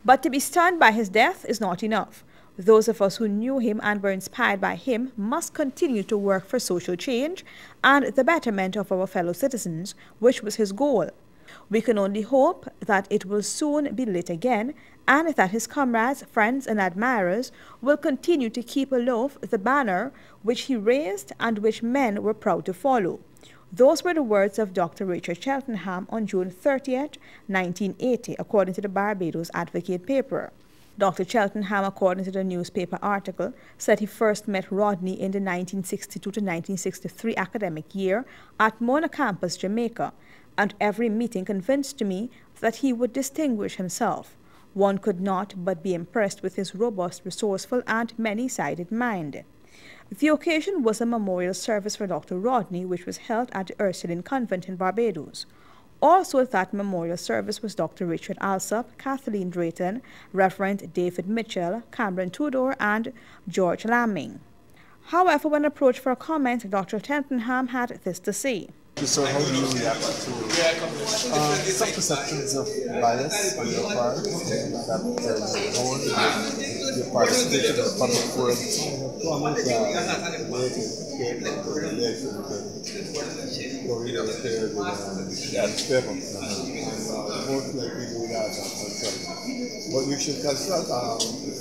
But to be stunned by his death is not enough. Those of us who knew him and were inspired by him must continue to work for social change and the betterment of our fellow citizens, which was his goal. We can only hope that it will soon be lit again and that his comrades, friends and admirers will continue to keep aloft the banner which he raised and which men were proud to follow. Those were the words of Dr. Richard Cheltenham on June 30th, 1980, according to the Barbados Advocate paper. Dr. Cheltenham, according to the newspaper article, said he first met Rodney in the 1962 to 1963 academic year at Mona Campus, Jamaica, and every meeting convinced me that he would distinguish himself. One could not but be impressed with his robust, resourceful, and many-sided mind. The occasion was a memorial service for Dr. Rodney, which was held at the Ursuline Convent in Barbados. Also at that memorial service was Dr. Richard Alsop, Kathleen Drayton, Reverend David Mitchell, Cameron Tudor, and George Lamming. However, when approached for a comment, Dr. Cheltenham had this to say. So how do you react to some perceptions of bias on your part, that your participation in the public forum? Comments are related to the election going on there with newspaper. Most likely do that on. But you should consult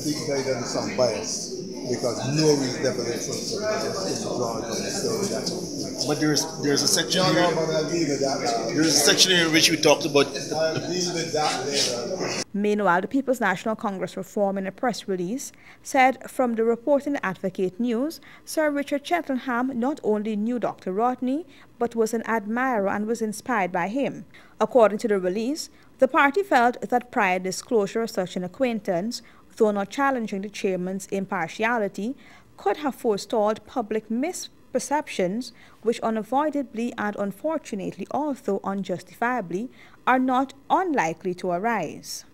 people that there is some bias, because no is definition from that. But there's a section here. There's a section here in which we talked about. Meanwhile, the People's National Congress Reform, in a press release, said from the report in the Advocate News, Sir Richard Cheltenham not only knew Dr. Rodney, but was an admirer and was inspired by him. According to the release, the party felt that prior disclosure of such an acquaintance, though not challenging the chairman's impartiality, could have forestalled public misperceptions which unavoidably and unfortunately, although unjustifiably, are not unlikely to arise.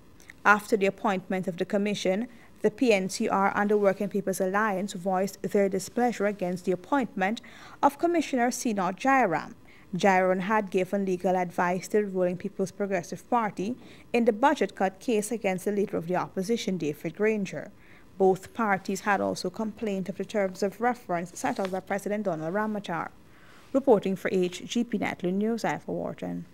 After the appointment of the commission, the PNCR and the Working People's Alliance voiced their displeasure against the appointment of Commissioner Sinod Jairam. Jairam had given legal advice to the ruling People's Progressive Party in the budget cut case against the leader of the opposition, David Granger. Both parties had also complained of the terms of reference set out by President Donald Ramachar. Reporting for HGP Netland News, Iva Wharton.